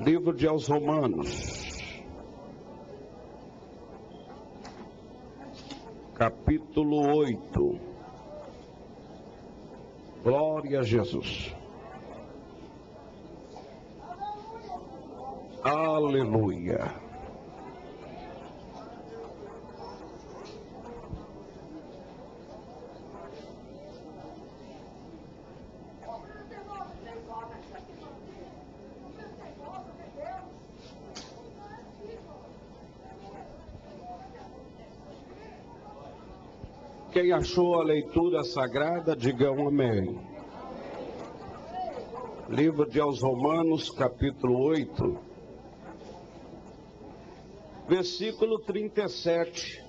Livro de aos Romanos, capítulo 8. Glória a Jesus. Aleluia. Quem achou a leitura sagrada, diga um amém. Livro de aos Romanos, capítulo 8, versículo 37,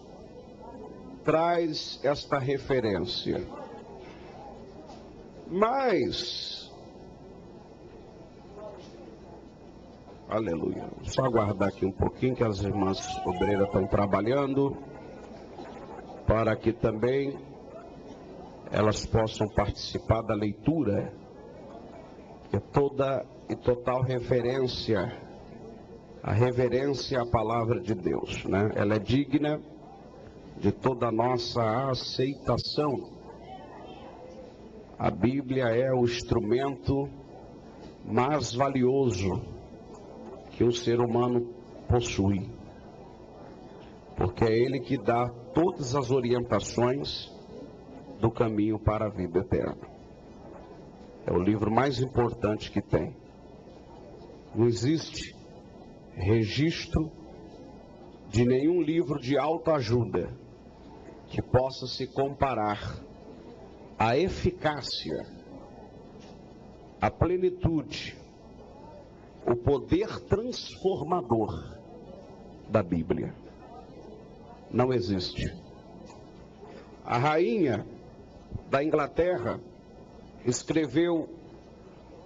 traz esta referência. Mas, aleluia, só aguardar aqui um pouquinho que as irmãs obreiras estão trabalhando, para que também elas possam participar da leitura, que é toda e total reverência, a reverência à palavra de Deus, né? Ela é digna de toda a nossa aceitação. A Bíblia é o instrumento mais valioso que o ser humano possui, porque é ele que dá todas as orientações do caminho para a vida eterna. É o livro mais importante que tem. Não existe registro de nenhum livro de autoajuda que possa se comparar à eficácia, à plenitude, o poder transformador da Bíblia. Não existe. A rainha da Inglaterra escreveu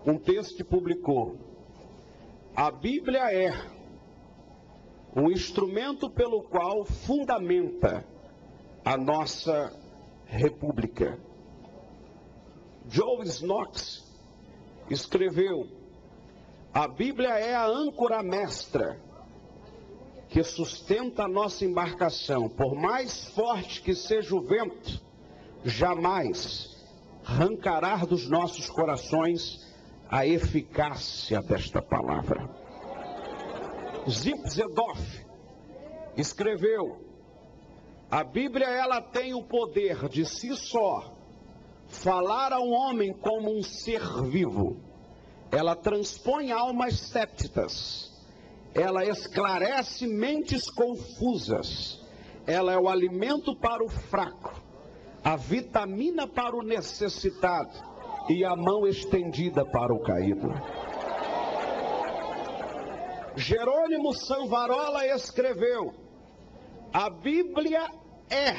um texto e publicou: a Bíblia é um instrumento pelo qual fundamenta a nossa república. John Knox escreveu: a Bíblia é a âncora mestra que sustenta a nossa embarcação. Por mais forte que seja o vento, jamais arrancará dos nossos corações a eficácia desta palavra. Zip Zedorf escreveu: a Bíblia, ela tem o poder de si só falar ao homem como um ser vivo. Ela transpõe almas sépticas. Ela esclarece mentes confusas. Ela é o alimento para o fraco, a vitamina para o necessitado e a mão estendida para o caído. Jerônimo Savonarola escreveu: a Bíblia é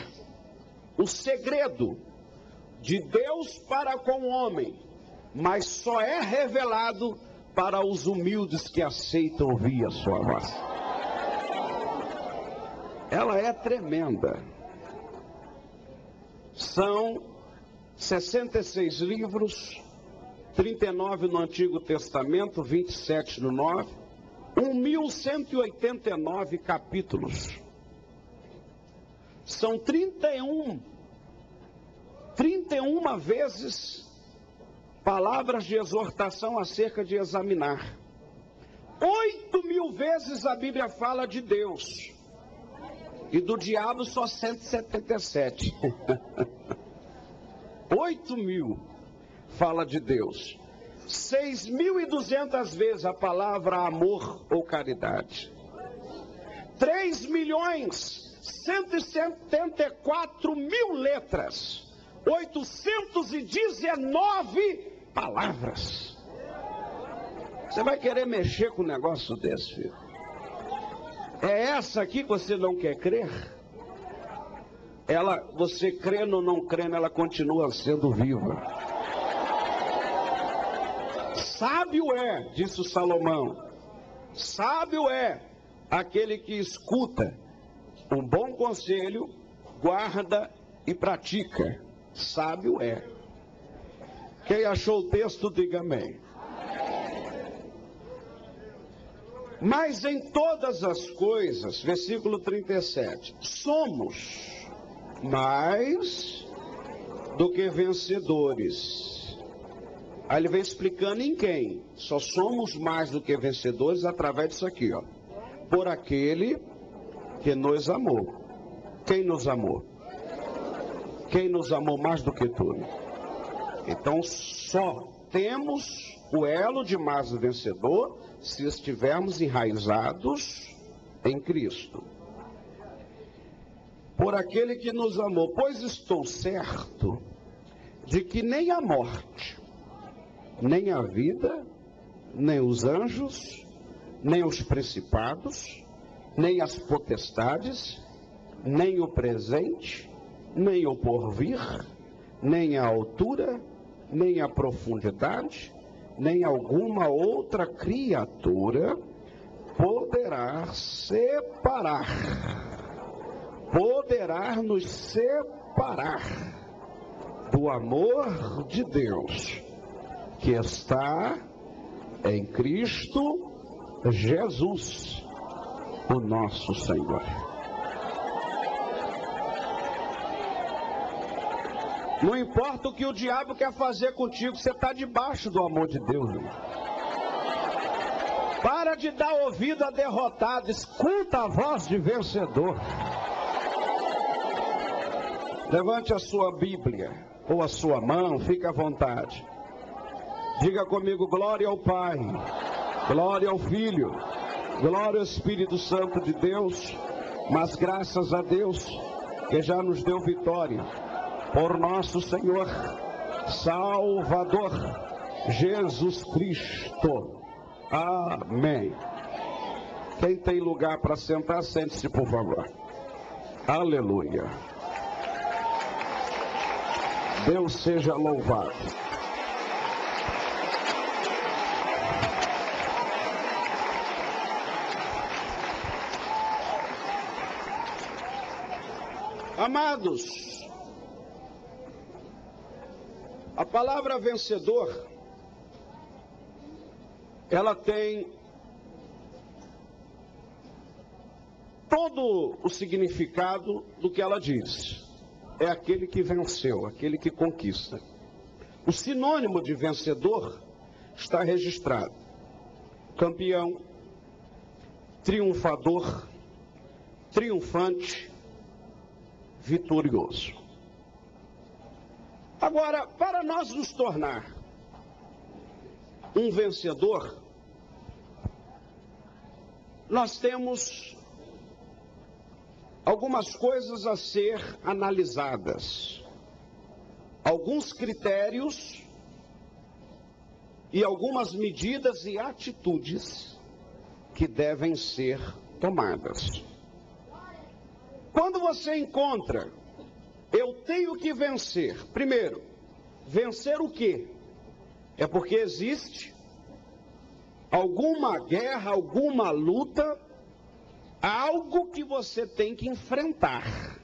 o segredo de Deus para com o homem, mas só é revelado para os humildes que aceitam ouvir a sua voz. Ela é tremenda. São 66 livros, 39 no Antigo Testamento, 27 no Novo, 1189 capítulos. São 31 vezes palavras de exortação acerca de examinar. 8.000 vezes a Bíblia fala de Deus. E do diabo só 177. 8.000 fala de Deus. 6.200 vezes a palavra amor ou caridade. 3.174.000 letras. 819 palavras. Você vai querer mexer com um negócio desse, filho? É essa aqui que você não quer crer? Ela, você crendo ou não crendo, ela continua sendo viva. Sábio é, disse o Salomão, sábio é aquele que escuta um bom conselho, guarda e pratica. Sábio é. Quem achou o texto, diga amém. Mas em todas as coisas, versículo 37, somos mais do que vencedores. Aí ele vem explicando em quem. Só somos mais do que vencedores através disso aqui, ó. Por aquele que nos amou. Quem nos amou? Quem nos amou mais do que tudo? Então só temos o elo de mais do vencedor se estivermos enraizados em Cristo. Por aquele que nos amou, pois estou certo de que nem a morte, nem a vida, nem os anjos, nem os principados, nem as potestades, nem o presente, nem o porvir, nem a altura, nem a profundidade, nem alguma outra criatura poderá nos separar do amor de Deus que está em Cristo Jesus, o nosso Senhor. Não importa o que o diabo quer fazer contigo, você está debaixo do amor de Deus. Irmão. Para de dar ouvido a derrotado, escuta a voz de vencedor. Levante a sua Bíblia ou a sua mão, fique à vontade. Diga comigo: glória ao Pai, glória ao Filho, glória ao Espírito Santo de Deus. Mas graças a Deus que já nos deu vitória por nosso Senhor, Salvador, Jesus Cristo. Amém. Quem tem lugar para sentar, sente-se, por favor. Aleluia. Deus seja louvado. Amados, a palavra vencedor, ela tem todo o significado do que ela diz. É aquele que venceu, aquele que conquista. O sinônimo de vencedor está registrado: campeão, triunfador, triunfante, vitorioso. Agora, para nós nos tornar um vencedor, nós temos algumas coisas a ser analisadas, alguns critérios e algumas medidas e atitudes que devem ser tomadas. Quando você encontra, eu tenho que vencer, primeiro, vencer o quê? É porque existe alguma guerra, alguma luta, algo que você tem que enfrentar,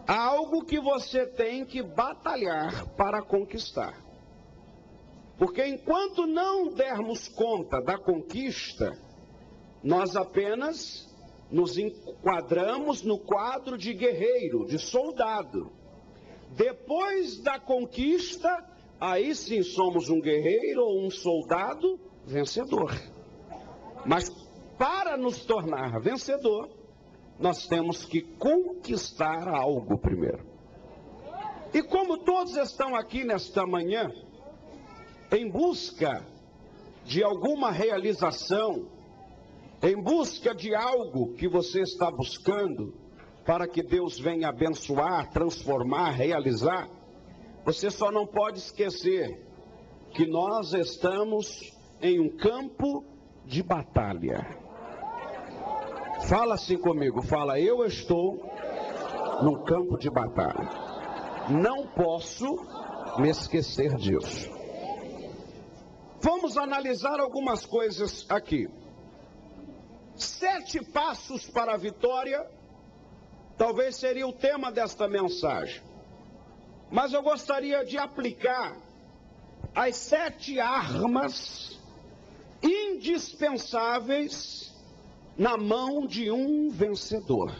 algo que você tem que batalhar para conquistar. Porque enquanto não dermos conta da conquista, nós apenas nos enquadramos no quadro de guerreiro, de soldado. Depois da conquista, aí sim somos um guerreiro ou um soldado vencedor. Mas para nos tornar vencedor, nós temos que conquistar algo primeiro. E como todos estão aqui nesta manhã, em busca de alguma realização, em busca de algo que você está buscando, para que Deus venha abençoar, transformar, realizar, você só não pode esquecer que nós estamos em um campo de batalha. Fala assim comigo, fala: eu estou num campo de batalha. Não posso me esquecer disso. Vamos analisar algumas coisas aqui. 7 passos para a vitória, talvez seria o tema desta mensagem. Mas eu gostaria de aplicar as 7 armas individuais indispensáveis na mão de um vencedor.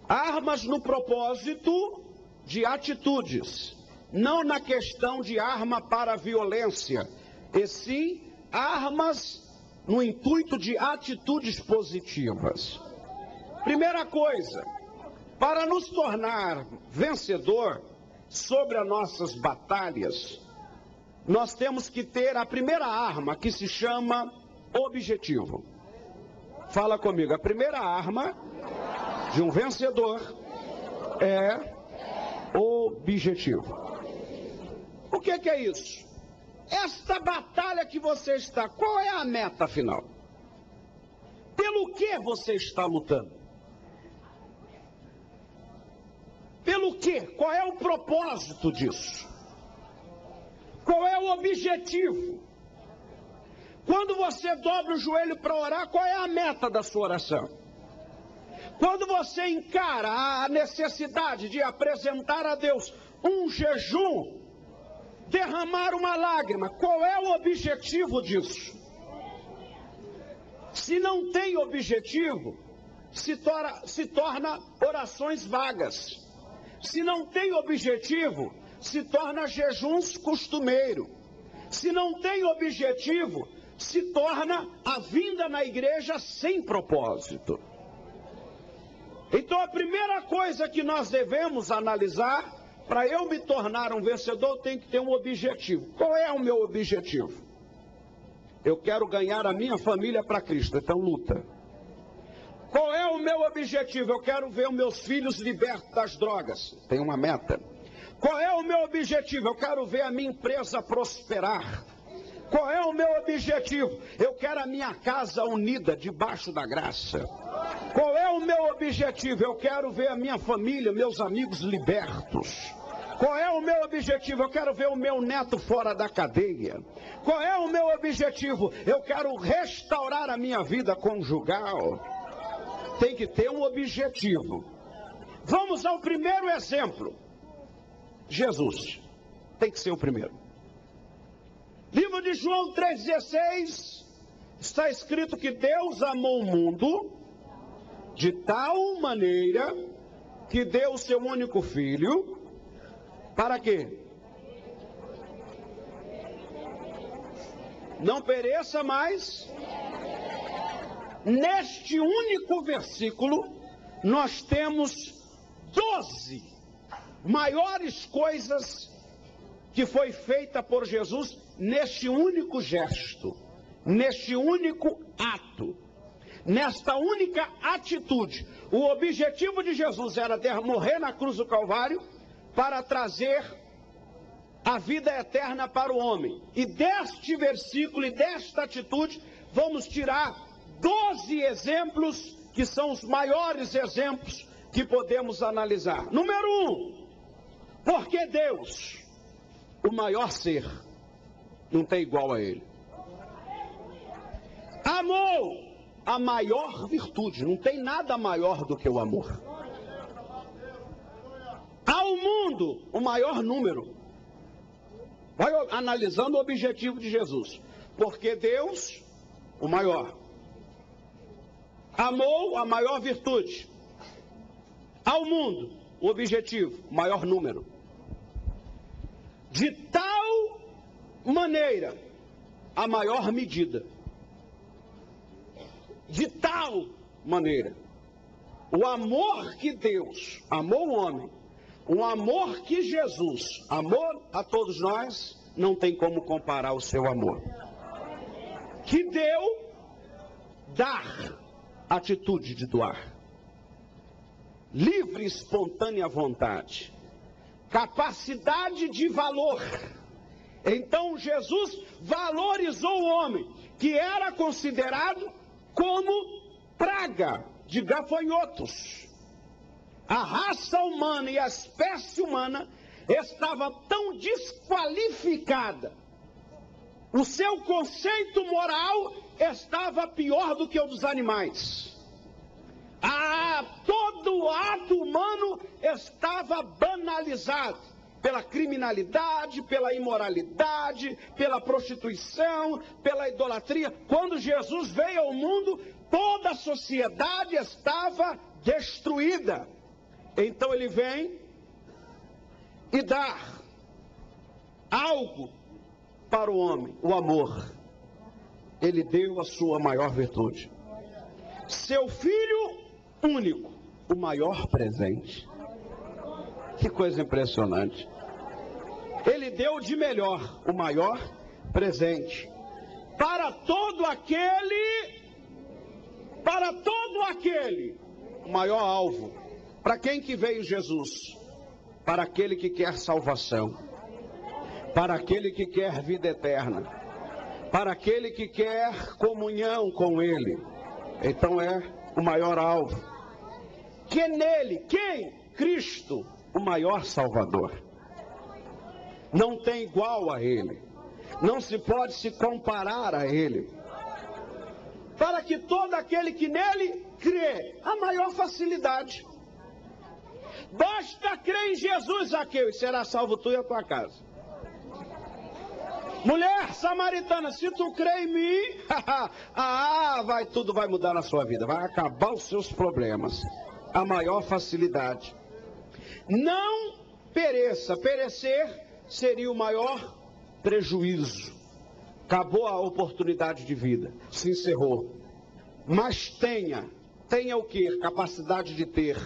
Armas no propósito de atitudes, não na questão de arma para a violência, e sim armas no intuito de atitudes positivas. Primeira coisa, para nos tornar vencedor sobre as nossas batalhas, nós temos que ter a primeira arma, que se chama objetivo. Fala comigo, a primeira arma de um vencedor é objetivo. O que é isso? Esta batalha que você está, qual é a meta final? Pelo que você está lutando? Pelo quê? Qual é o propósito disso? Qual é o objetivo? Quando você dobra o joelho para orar, qual é a meta da sua oração? Quando você encara a necessidade de apresentar a Deus um jejum, derramar uma lágrima, qual é o objetivo disso? Se não tem objetivo, se torna orações vagas. Se não tem objetivo, se torna jejuns costumeiro. Se não tem objetivo, se torna a vinda na igreja sem propósito. Então a primeira coisa que nós devemos analisar, para eu me tornar um vencedor, eu tenho que ter um objetivo. Qual é o meu objetivo? Eu quero ganhar a minha família para Cristo, então luta. Qual é o meu objetivo? Eu quero ver os meus filhos libertos das drogas. Tem uma meta. Qual é o meu objetivo? Eu quero ver a minha empresa prosperar. Qual é o meu objetivo? Eu quero a minha casa unida debaixo da graça. Qual é o meu objetivo? Eu quero ver a minha família, meus amigos libertos. Qual é o meu objetivo? Eu quero ver o meu neto fora da cadeia. Qual é o meu objetivo? Eu quero restaurar a minha vida conjugal. Tem que ter um objetivo. Vamos ao primeiro exemplo. Jesus tem que ser o primeiro. Livro de João 3,16 está escrito que Deus amou o mundo de tal maneira que deu o seu único filho. Para quê? Não pereça mais. Neste único versículo, nós temos 12 maiores coisas que foi feita por Jesus neste único gesto, neste único ato, nesta única atitude. O objetivo de Jesus era morrer na cruz do Calvário para trazer a vida eterna para o homem. E deste versículo e desta atitude, vamos tirar 12 exemplos que são os maiores exemplos que podemos analisar. Número 1, porque Deus, o maior ser, não tem igual a ele. Amou, a maior virtude, não tem nada maior do que o amor. Ao mundo, o maior número. Vai analisando o objetivo de Jesus. Porque Deus, o maior. Amou, a maior virtude. Ao mundo, o objetivo, o maior número. De tal maneira, a maior medida. De tal maneira. O amor que Deus amou o homem, o amor que Jesus amou a todos nós, não tem como comparar o seu amor. Que deu, dar, atitude de doar. Livre e espontânea vontade. Capacidade de valor. Então Jesus valorizou o homem, que era considerado como praga de gafanhotos. A raça humana e a espécie humana estava tão desqualificada. O seu conceito moral estava pior do que o dos animais. Todo ato humano estava banalizado. pela criminalidade, pela imoralidade, pela prostituição, pela idolatria. Quando Jesus veio ao mundo, toda a sociedade estava destruída. Então ele vem e dá algo para o homem, o amor. Ele deu a sua maior virtude. Seu Filho único, o maior presente. Que coisa impressionante. Ele deu de melhor, o maior presente. Para todo aquele, o maior alvo. Para quem que veio Jesus? Para aquele que quer salvação. Para aquele que quer vida eterna. Para aquele que quer comunhão com Ele. Então é o maior alvo. Que nele, quem? Cristo, o maior Salvador. Não tem igual a Ele. Não se pode se comparar a Ele. Para que todo aquele que nele crê, a maior facilidade. Basta crer em Jesus, Zaqueu, e será salvo tu e a tua casa. Mulher samaritana, se tu crê em mim, tudo vai mudar na sua vida, vai acabar os seus problemas. A maior facilidade. Não pereça, perecer seria o maior prejuízo. Acabou a oportunidade de vida, se encerrou. Mas tenha o que? Capacidade de ter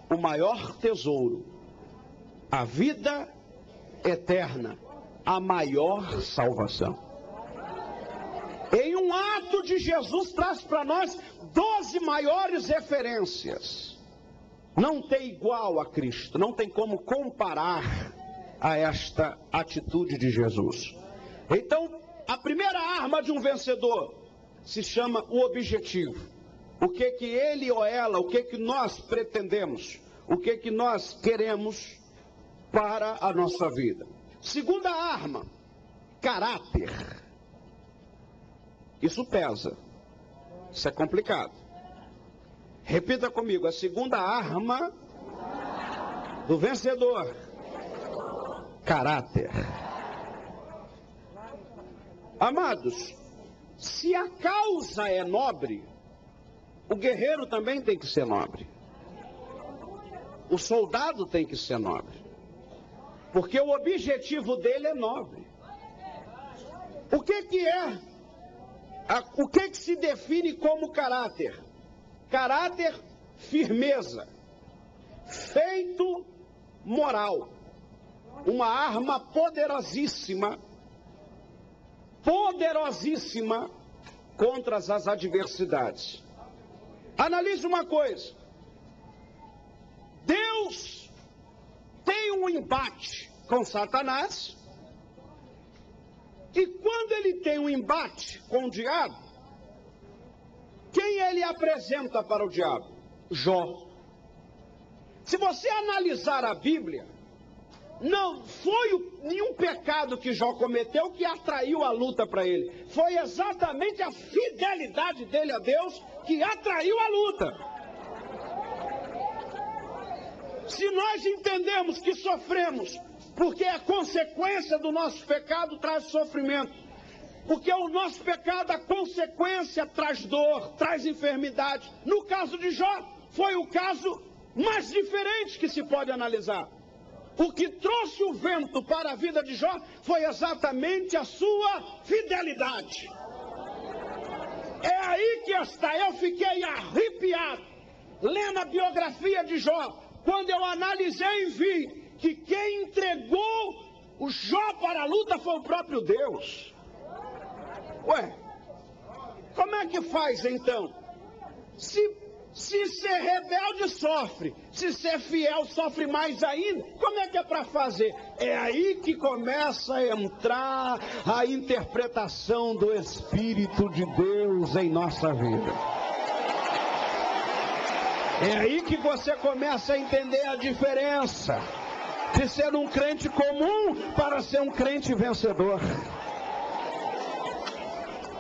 o maior tesouro, a vida eterna, a maior salvação. Em um ato de Jesus traz para nós 12 maiores referências. Não tem igual a Cristo, não tem como comparar a esta atitude de Jesus. Então, a primeira arma de um vencedor se chama o objetivo. O que ele ou ela, o que nós pretendemos, o que nós queremos para a nossa vida. Segunda arma, caráter. Isso pesa. Isso é complicado. Repita comigo, a segunda arma do vencedor, caráter. Amados, se a causa é nobre, o guerreiro também tem que ser nobre. O soldado tem que ser nobre. Porque o objetivo dele é nobre. O que se define como caráter? Caráter, firmeza, feito moral, uma arma poderosíssima contra as adversidades. Analise uma coisa. Deus tem um embate com Satanás, e quando ele tem um embate com o diabo, quem ele apresenta para o diabo? Jó. Se você analisar a Bíblia, não foi nenhum pecado que Jó cometeu que atraiu a luta para ele. Foi exatamente a fidelidade dele a Deus que atraiu a luta. Se nós entendemos que sofremos porque a consequência do nosso pecado traz sofrimento, porque o nosso pecado, a consequência traz dor, traz enfermidade. No caso de Jó, foi o caso mais diferente que se pode analisar. O que trouxe o vento para a vida de Jó foi exatamente a sua fidelidade. É aí que está. Eu fiquei arrepiado lendo a biografia de Jó, quando eu analisei e vi que quem entregou o Jó para a luta foi o próprio Deus. Ué, como é que faz então? Se ser rebelde sofre, se ser fiel sofre mais ainda, como é que é para fazer? É aí que começa a entrar a interpretação do Espírito de Deus em nossa vida. É aí que você começa a entender a diferença de ser um crente comum para ser um crente vencedor.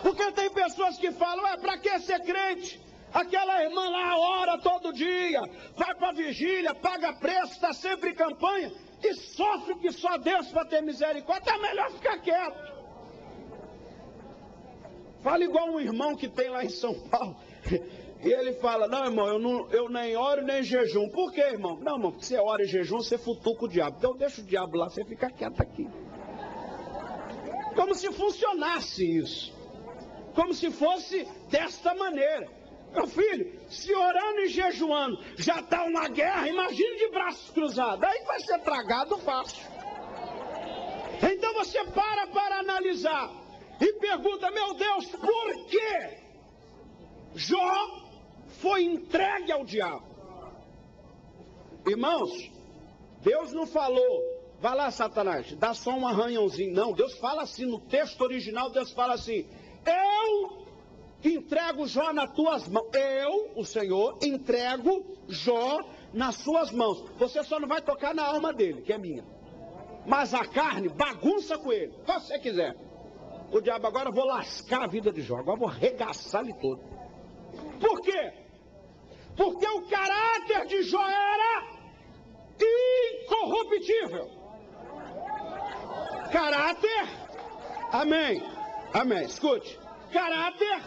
Porque tem pessoas que falam, para que ser crente? Aquela irmã lá ora todo dia, vai para vigília, paga preço, está sempre em campanha. e sofre que só Deus para ter misericórdia, é melhor ficar quieto. Fala igual um irmão que tem lá em São Paulo. E ele fala, não, irmão, eu nem oro nem jejum. Por quê, irmão? Não, irmão, porque você ora e jejum, você futuca o diabo. Então deixa o diabo lá, você fica quieto aqui. Como se funcionasse isso. Como se fosse desta maneira. Meu filho, se orando e jejuando já está uma guerra, imagine de braços cruzados. Aí vai ser tragado fácil. Então você para analisar e pergunta, meu Deus, por que Jó foi entregue ao diabo? Irmãos, Deus não falou, vai lá Satanás, dá só um arranhãozinho. Não, Deus fala assim, no texto original Deus fala assim, eu entrego Jó nas tuas mãos. Eu, o Senhor, entrego Jó nas suas mãos. Você só não vai tocar na alma dele, que é minha. Mas a carne, bagunça com ele, se você quiser. O diabo, agora eu vou lascar a vida de Jó, agora eu vou arregaçar ele todo. Por quê? Porque o caráter de Jó era incorruptível. Caráter, amém, amém, escute. Caráter,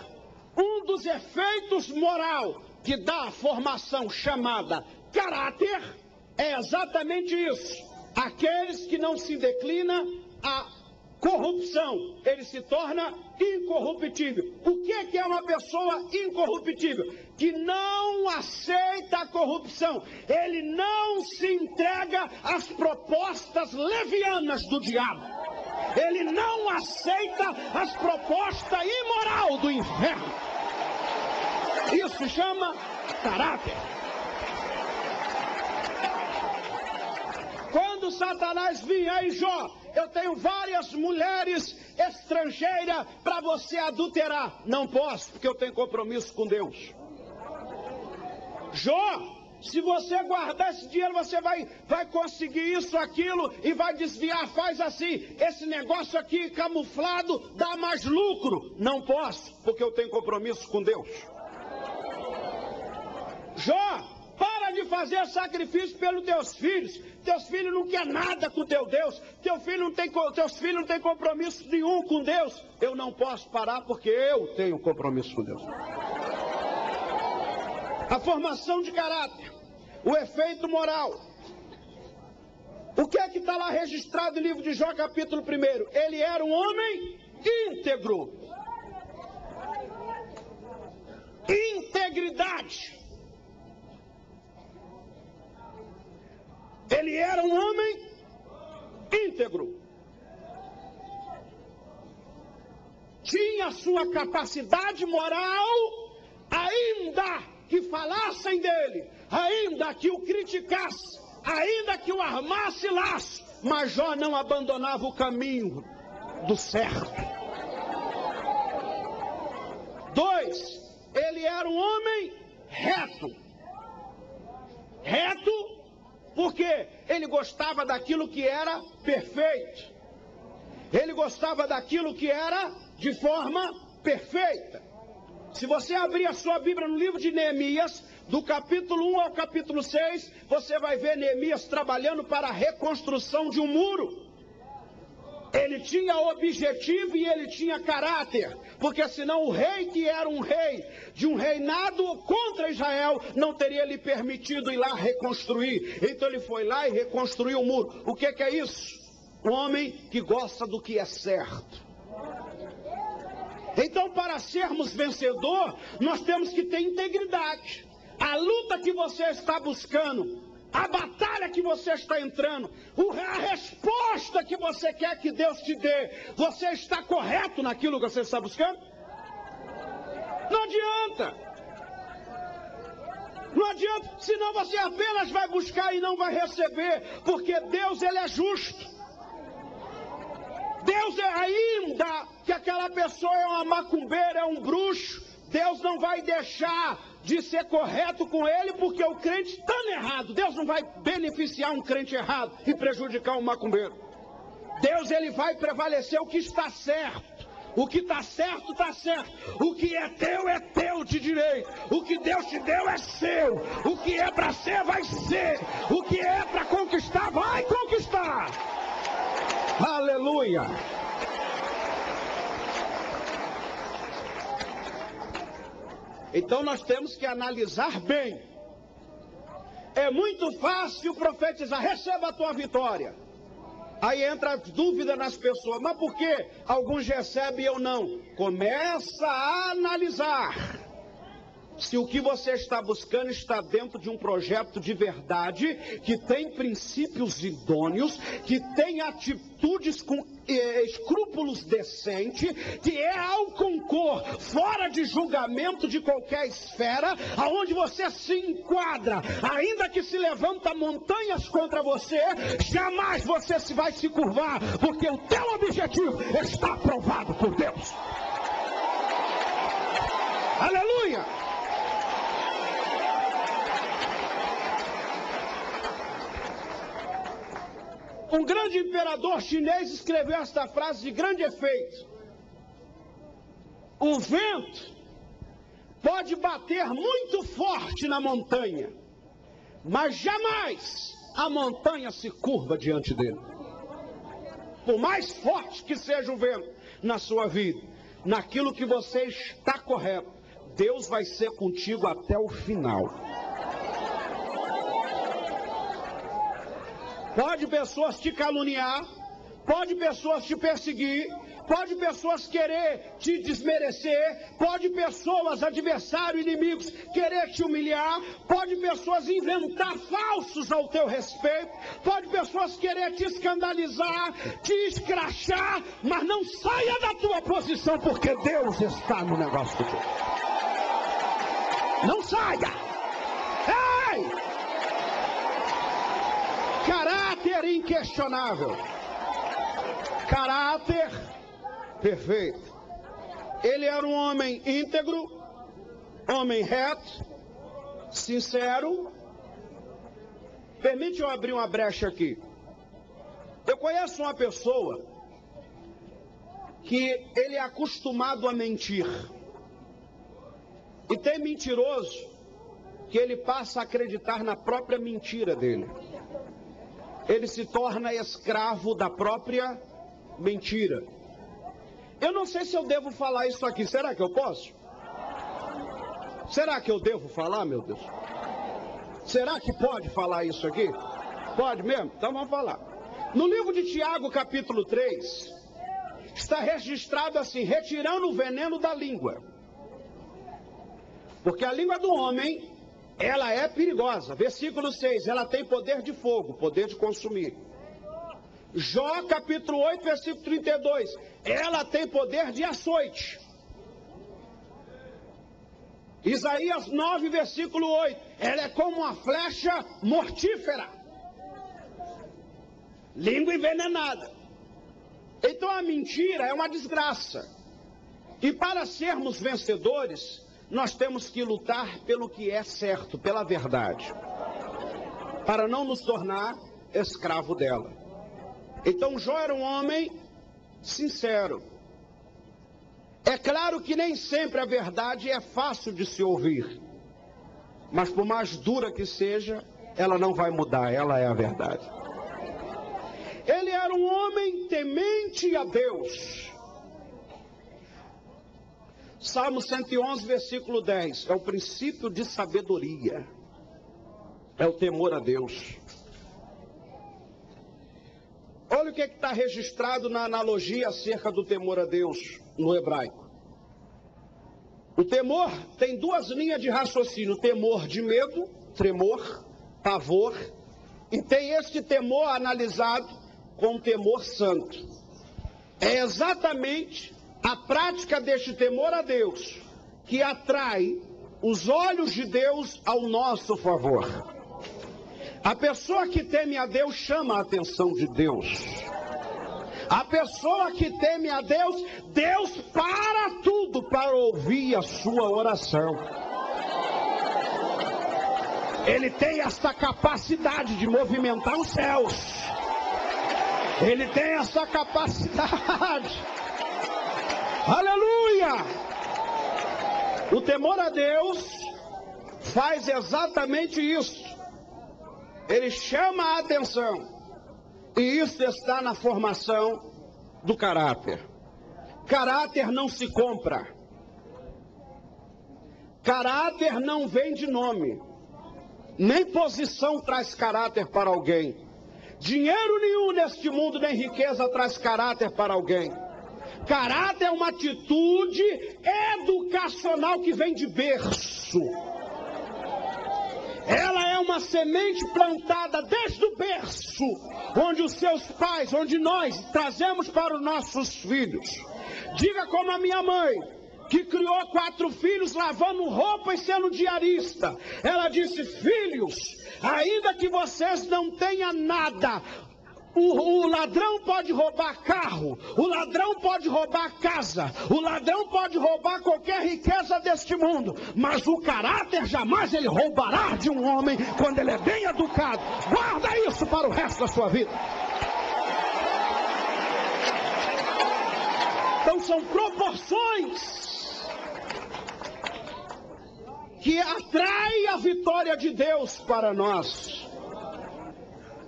um dos efeitos moral que dá a formação chamada caráter, é exatamente isso. Aqueles que não se declina a corrupção, ele se torna incorruptível. O que é uma pessoa incorruptível? Que não aceita a corrupção. Ele não se entrega às propostas levianas do diabo. Ele não aceita as propostas imorais do inferno. Isso se chama caráter. Quando Satanás vinha aí, Jó, eu tenho várias mulheres estrangeiras para você adulterar. Não posso, porque eu tenho compromisso com Deus. Jó, se você guardar esse dinheiro, você vai conseguir isso, aquilo, e vai desviar, faz assim. Esse negócio aqui camuflado dá mais lucro. Não posso, porque eu tenho compromisso com Deus. Jó, para de fazer sacrifício pelos teus filhos. Teus filhos não querem nada com teu Deus. Teus filhos não têm compromisso nenhum com Deus. Eu não posso parar porque eu tenho compromisso com Deus. A formação de caráter, o efeito moral. O que é que está lá registrado no livro de Jó, capítulo 1? Ele era um homem íntegro. Integridade. Ele era um homem íntegro. Tinha sua capacidade moral, ainda que falassem dele, ainda que o criticasse, ainda que o armasse laço, mas Jó não abandonava o caminho do certo. 2, ele era um homem reto. Reto porque ele gostava daquilo que era perfeito. Ele gostava daquilo que era de forma perfeita. Se você abrir a sua Bíblia no livro de Neemias, do capítulo 1 ao capítulo 6, você vai ver Neemias trabalhando para a reconstrução de um muro. Ele tinha objetivo e ele tinha caráter, porque senão o rei, que era um rei de um reinado contra Israel, não teria lhe permitido ir lá reconstruir. Então ele foi lá e reconstruiu o muro. O que é isso? Um homem que gosta do que é certo. Então, para sermos vencedor, nós temos que ter integridade. A luta que você está buscando, a batalha que você está entrando, a resposta que você quer que Deus te dê, você está correto naquilo que você está buscando? Não adianta. Não adianta, senão você apenas vai buscar e não vai receber, porque Deus, ele é justo. Deus, ainda que aquela pessoa é uma macumbeira, é um bruxo, Deus não vai deixar de ser correto com ele, porque o crente está errado. Deus não vai beneficiar um crente errado e prejudicar um macumbeiro. Deus, ele vai prevalecer o que está certo. O que está certo, está certo. O que é teu de direito. O que Deus te deu é seu. O que é para ser, vai ser. O que é para conquistar, vai conquistar. Aleluia. Então nós temos que analisar bem. É muito fácil profetizar, receba a tua vitória. Aí entra a dúvida nas pessoas, mas por que alguns recebem e eu não? Começa a analisar se o que você está buscando está dentro de um projeto de verdade, que tem princípios idôneos, que tem atitudes com escrúpulos decentes, que é ao concor, fora de julgamento de qualquer esfera, aonde você se enquadra, ainda que se levanta montanhas contra você, jamais você vai se curvar, porque o teu objetivo está aprovado por Deus. Aleluia! Um grande imperador chinês escreveu esta frase de grande efeito: o vento pode bater muito forte na montanha, mas jamais a montanha se curva diante dele. Por mais forte que seja o vento na sua vida, naquilo que você está correto, Deus vai ser contigo até o final. Pode pessoas te caluniar, pode pessoas te perseguir, pode pessoas querer te desmerecer, pode pessoas, adversários, inimigos, querer te humilhar, pode pessoas inventar falsos ao teu respeito, pode pessoas querer te escandalizar, te escrachar, mas não saia da tua posição, porque Deus está no negócio do teu. Não saia! Ei! Caráter inquestionável. Caráter perfeito. Ele era um homem íntegro, homem reto, sincero. Permite eu abrir uma brecha aqui. Eu conheço uma pessoa que ele é acostumado a mentir. E tem mentiroso que ele passa a acreditar na própria mentira dele. Ele se torna escravo da própria mentira. Eu não sei se eu devo falar isso aqui. Será que eu posso? Será que eu devo falar, meu Deus? Será que pode falar isso aqui? Pode mesmo? Então vamos falar. No livro de Tiago, capítulo 3, está registrado assim: retirando o veneno da língua. Porque a língua do homem, ela é perigosa. Versículo 6, ela tem poder de fogo, poder de consumir. Jó capítulo 8, versículo 32, ela tem poder de açoite. Isaías 9, versículo 8, ela é como uma flecha mortífera. Língua envenenada. Então a mentira é uma desgraça. E para sermos vencedores, nós temos que lutar pelo que é certo, pela verdade, para não nos tornar escravo dela. Então Jó era um homem sincero. É claro que nem sempre a verdade é fácil de se ouvir, mas por mais dura que seja, ela não vai mudar, ela é a verdade. Ele era um homem temente a Deus. Salmo 111, versículo 10, é o princípio de sabedoria, é o temor a Deus. Olha o que está registrado na analogia acerca do temor a Deus no hebraico. O temor tem duas linhas de raciocínio: temor de medo, tremor, pavor, e tem este temor analisado como temor santo. É exatamente a prática deste temor a Deus que atrai os olhos de Deus ao nosso favor. A pessoa que teme a Deus chama a atenção de Deus. A pessoa que teme a Deus, Deus para tudo para ouvir a sua oração. Ele tem essa capacidade de movimentar os céus. Ele tem essa capacidade Aleluia! O temor a Deus faz exatamente isso. Ele chama a atenção. E isso está na formação do caráter. Caráter não se compra. Caráter não vem de nome. Nem posição traz caráter para alguém. Dinheiro nenhum neste mundo, nem riqueza traz caráter para alguém. Caráter é uma atitude educacional que vem de berço. Ela é uma semente plantada desde o berço, onde os seus pais, onde nós trazemos para os nossos filhos. Diga como a minha mãe, que criou 4 filhos lavando roupa e sendo diarista. Ela disse: filhos, ainda que vocês não tenham nada, o ladrão pode roubar carro, o ladrão pode roubar casa, o ladrão pode roubar qualquer riqueza deste mundo, mas o caráter jamais ele roubará de um homem quando ele é bem educado. Guarda isso para o resto da sua vida. Então são proporções que atraem a vitória de Deus para nós.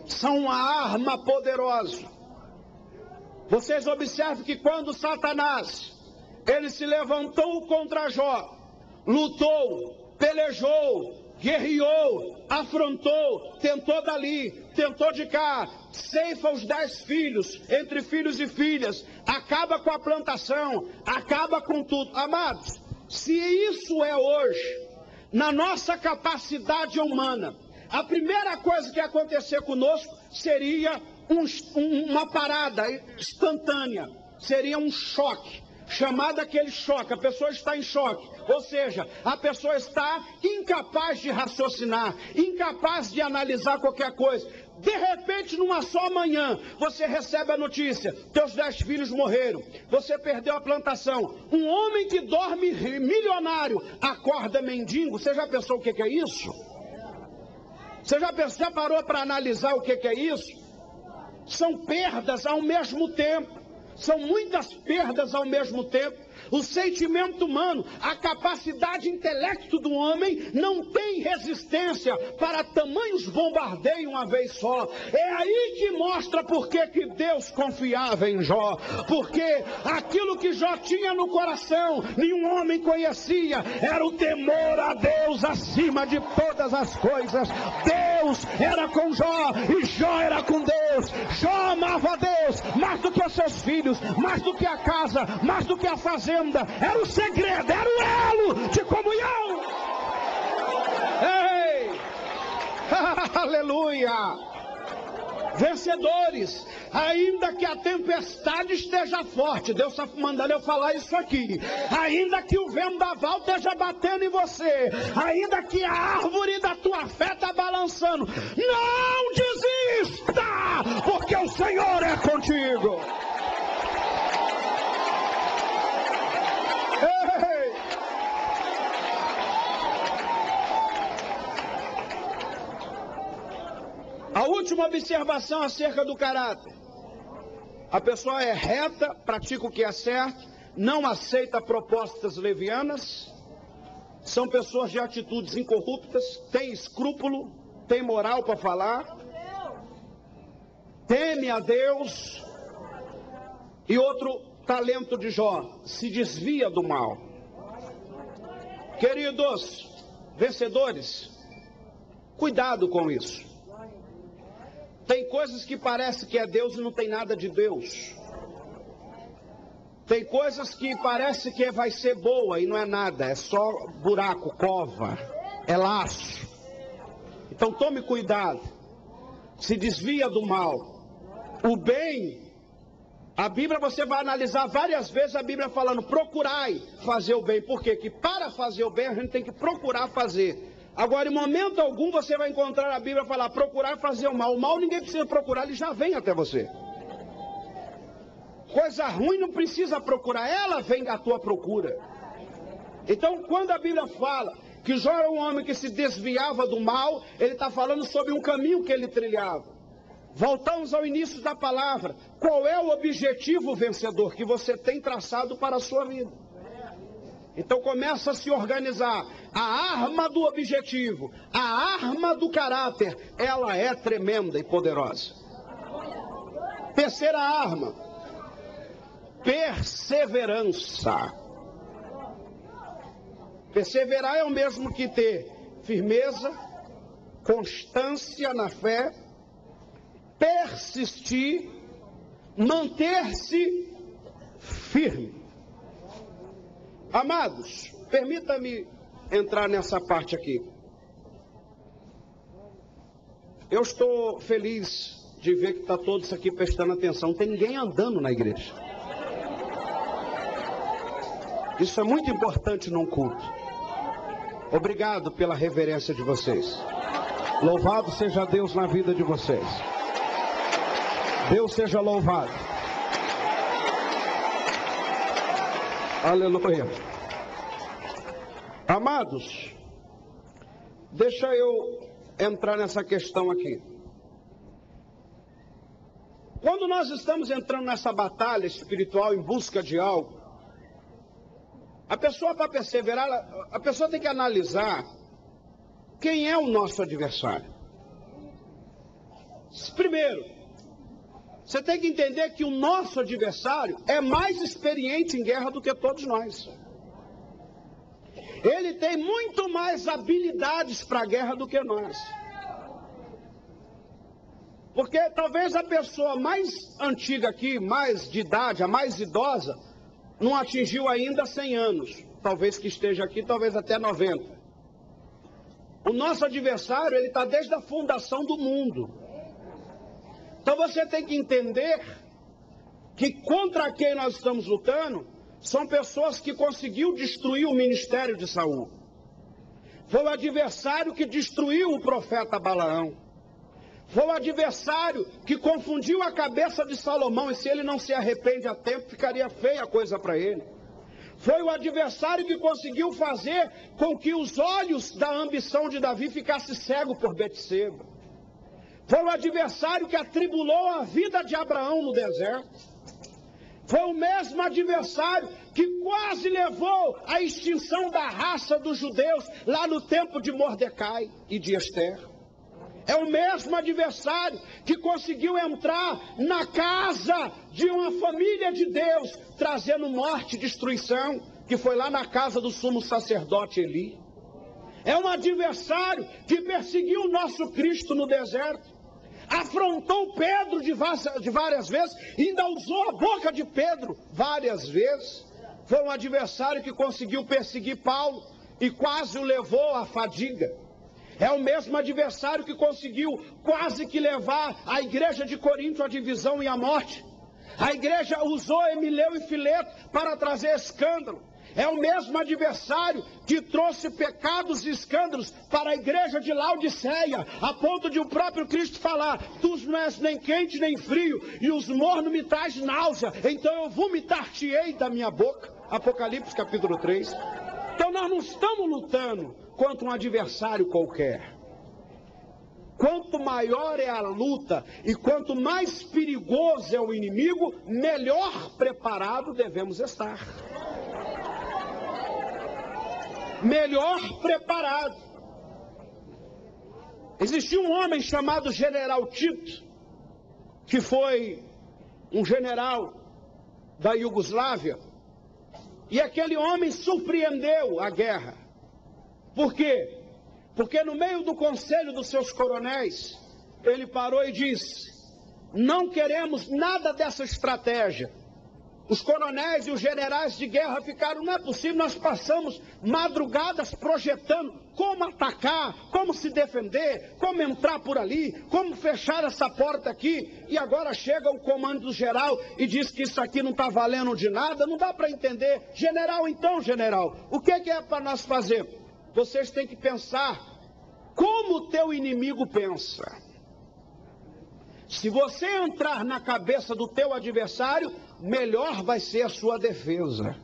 São uma arma poderosa. Vocês observam que quando Satanás, ele se levantou contra Jó, lutou, pelejou, guerreou, afrontou, tentou dali, tentou de cá, ceifa os 10 filhos, entre filhos e filhas, acaba com a plantação, acaba com tudo. Amados, se isso é hoje, na nossa capacidade humana, a primeira coisa que ia acontecer conosco seria uma parada instantânea, seria um choque, chamado aquele choque, a pessoa está em choque, ou seja, a pessoa está incapaz de raciocinar, incapaz de analisar qualquer coisa. De repente, numa só manhã, você recebe a notícia, teus 10 filhos morreram, você perdeu a plantação, um homem que dorme milionário, acorda mendigo. Você já pensou o que é isso? Você já parou para analisar o que é isso? São perdas ao mesmo tempo. São muitas perdas ao mesmo tempo. O sentimento humano, a capacidade intelecto do homem não tem resistência para tamanhos bombardeios uma vez só. É aí que mostra por que Deus confiava em Jó. Porque aquilo que Jó tinha no coração, nenhum homem conhecia, era o temor a Deus acima de todas as coisas. Deus era com Jó e Jó era com Deus. Jó amava a Deus mais do que os seus filhos, mais do que a casa, mais do que a fazenda. Era o segredo, era o elo de comunhão. Ei! Aleluia! Vencedores, ainda que a tempestade esteja forte, Deus está mandando eu falar isso aqui, ainda que o vendaval esteja batendo em você, ainda que a árvore da tua fé está balançando, não desista, porque o Senhor é contigo. A última observação acerca do caráter. A pessoa é reta, pratica o que é certo, não aceita propostas levianas, são pessoas de atitudes incorruptas, têm escrúpulo, têm moral para falar, teme a Deus. E outro talento de Jó, se desvia do mal. Queridos vencedores, cuidado com isso. Tem coisas que parece que é Deus e não tem nada de Deus. Tem coisas que parece que vai ser boa e não é nada, é só buraco, cova, é laço. Então tome cuidado, se desvia do mal. O bem, a Bíblia você vai analisar várias vezes a Bíblia falando, procurai fazer o bem. Por quê? Que para fazer o bem a gente tem que procurar fazer. Agora, em momento algum, você vai encontrar a Bíblia falar, procurar fazer o mal. O mal ninguém precisa procurar, ele já vem até você. Coisa ruim não precisa procurar, ela vem à tua procura. Então, quando a Bíblia fala que Jó era um homem que se desviava do mal, ele está falando sobre um caminho que ele trilhava. Voltamos ao início da palavra. Qual é o objetivo vencedor que você tem traçado para a sua vida? Então começa a se organizar. A arma do objetivo, a arma do caráter, ela é tremenda e poderosa. Terceira arma, perseverança. Perseverar é o mesmo que ter firmeza, constância na fé, persistir, manter-se firme. Amados, permita-me entrar nessa parte aqui. Eu estou feliz de ver que está todos aqui prestando atenção. Não tem ninguém andando na igreja. Isso é muito importante num culto. Obrigado pela reverência de vocês. Louvado seja Deus na vida de vocês. Deus seja louvado. Aleluia. Amados, deixa eu entrar nessa questão aqui. Quando nós estamos entrando nessa batalha espiritual em busca de algo, a pessoa, para perseverar, a pessoa tem que analisar quem é o nosso adversário. Primeiro, você tem que entender que o nosso adversário é mais experiente em guerra do que todos nós. Ele tem muito mais habilidades para a guerra do que nós. Porque talvez a pessoa mais antiga aqui, mais de idade, a mais idosa, não atingiu ainda 100 anos. Talvez que esteja aqui, talvez até 90. O nosso adversário, ele está desde a fundação do mundo. Então você tem que entender que contra quem nós estamos lutando são pessoas que conseguiu destruir o ministério de Saul. Foi o adversário que destruiu o profeta Balaão. Foi o adversário que confundiu a cabeça de Salomão, e se ele não se arrepende a tempo, ficaria feia a coisa para ele. Foi o adversário que conseguiu fazer com que os olhos da ambição de Davi ficassem cegos por Betseba. Foi o adversário que atribulou a vida de Abraão no deserto. Foi o mesmo adversário que quase levou à extinção da raça dos judeus lá no tempo de Mordecai e de Ester. É o mesmo adversário que conseguiu entrar na casa de uma família de Deus, trazendo morte e destruição, que foi lá na casa do sumo sacerdote Eli. É um adversário que perseguiu o nosso Cristo no deserto. Afrontou Pedro de várias vezes, ainda usou a boca de Pedro várias vezes. Foi um adversário que conseguiu perseguir Paulo e quase o levou à fadiga. É o mesmo adversário que conseguiu quase que levar a igreja de Corinto à divisão e à morte. A igreja usou Emileu e Fileto para trazer escândalo. É o mesmo adversário que trouxe pecados e escândalos para a igreja de Laodiceia, a ponto de o próprio Cristo falar: tu não és nem quente nem frio, e os mornos me traz náusea, então eu vomitar-te-ei da minha boca. Apocalipse capítulo 3. Então nós não estamos lutando contra um adversário qualquer. Quanto maior é a luta e quanto mais perigoso é o inimigo, melhor preparado devemos estar. Melhor preparado. Existia um homem chamado General Tito, que foi um general da Iugoslávia, e aquele homem surpreendeu a guerra. Por quê? Porque no meio do conselho dos seus coronéis, ele parou e disse: não queremos nada dessa estratégia. Os coronéis e os generais de guerra ficaram: não é possível, nós passamos madrugadas projetando como atacar, como se defender, como entrar por ali, como fechar essa porta aqui, e agora chega o comando geral e diz que isso aqui não está valendo de nada, não dá para entender. General, então, general, o que é para nós fazer? Vocês têm que pensar como o teu inimigo pensa. Se você entrar na cabeça do teu adversário, melhor vai ser a sua defesa.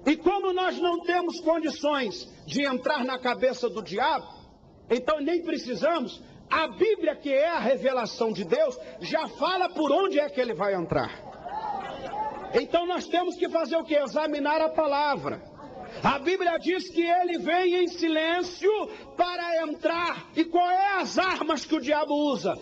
E como nós não temos condições de entrar na cabeça do diabo, então nem precisamos, A Bíblia, que é a revelação de Deus, já fala por onde é que ele vai entrar. Então nós temos que fazer o que? Examinar a palavra. A Bíblia diz que ele vem em silêncio para entrar. E qual é as armas que o diabo usa?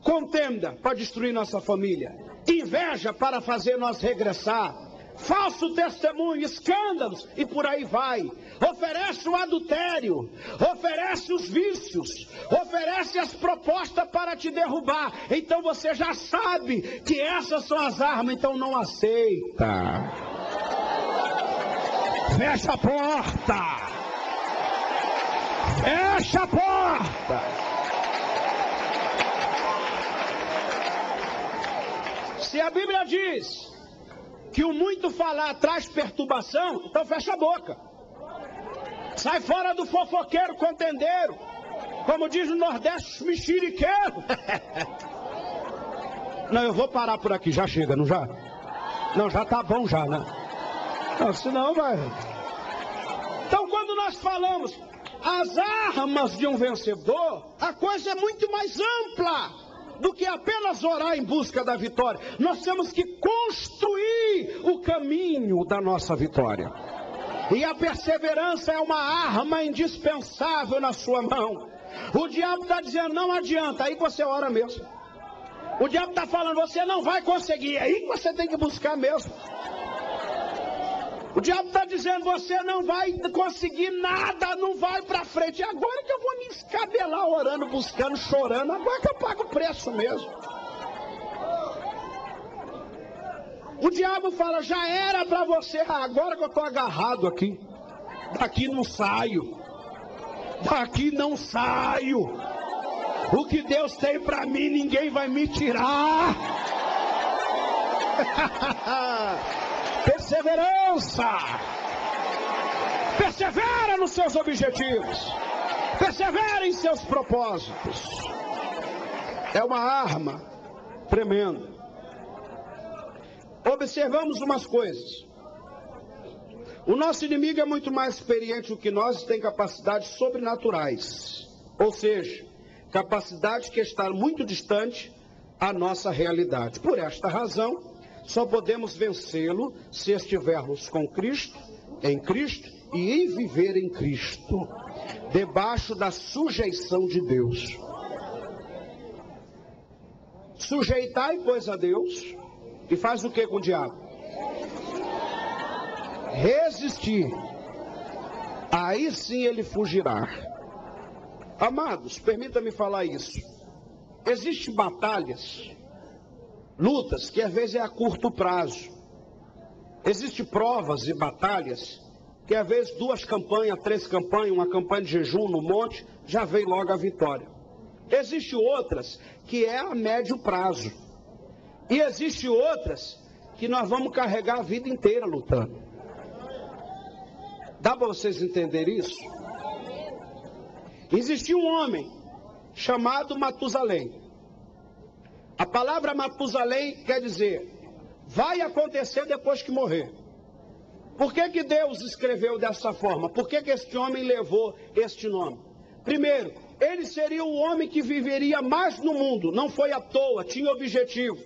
Contenda para destruir nossa família, inveja para fazer nós regressar, falso testemunho, escândalos e por aí vai. Oferece o adultério, oferece os vícios, oferece as propostas para te derrubar. Então você já sabe que essas são as armas, então não aceita. Fecha a porta. Fecha a porta. Se a Bíblia diz que o muito falar traz perturbação, então fecha a boca. Sai fora do fofoqueiro, contendeiro. Como diz no Nordeste, mexeriqueiro. Não, eu vou parar por aqui, já chega, não já? Não, já tá bom já, né? Não, senão vai. Então quando nós falamos as armas de um vencedor, a coisa é muito mais ampla do que apenas orar em busca da vitória. Nós temos que construir o caminho da nossa vitória. E a perseverança é uma arma indispensável na sua mão. O diabo está dizendo, não adianta, aí você ora mesmo. O diabo está falando, você não vai conseguir, aí que você tem que buscar mesmo. O diabo está dizendo, você não vai conseguir nada, não vai para frente. E agora que eu vou me escabelar orando, buscando, chorando, agora que eu pago o preço mesmo. O diabo fala, já era para você, agora que eu estou agarrado aqui. Daqui não saio. Daqui não saio. O que Deus tem para mim, ninguém vai me tirar. Perseverança. Persevera nos seus objetivos. Persevera em seus propósitos. É uma arma tremenda. Observamos umas coisas. O nosso inimigo é muito mais experiente do que nós e tem capacidades sobrenaturais. Ou seja, capacidade que está muito distante à nossa realidade. Por esta razão, só podemos vencê-lo se estivermos com Cristo, em Cristo e em viver em Cristo, debaixo da sujeição de Deus. Sujeitai, pois, a Deus, e faz o que com o diabo? Resistir. Aí sim ele fugirá. Amados, permita-me falar isso. Existem batalhas, lutas que às vezes é a curto prazo. Existem provas e batalhas que às vezes 2 campanhas, 3 campanhas, uma campanha de jejum no monte, já vem logo a vitória. Existem outras que é a médio prazo. E existem outras que nós vamos carregar a vida inteira lutando. Dá para vocês entenderem isso? Existia um homem chamado Matusalém. A palavra Matusalém quer dizer, vai acontecer depois que morrer. Por que que Deus escreveu dessa forma? Por que que este homem levou este nome? Primeiro, ele seria o homem que viveria mais no mundo, não foi à toa, tinha objetivo.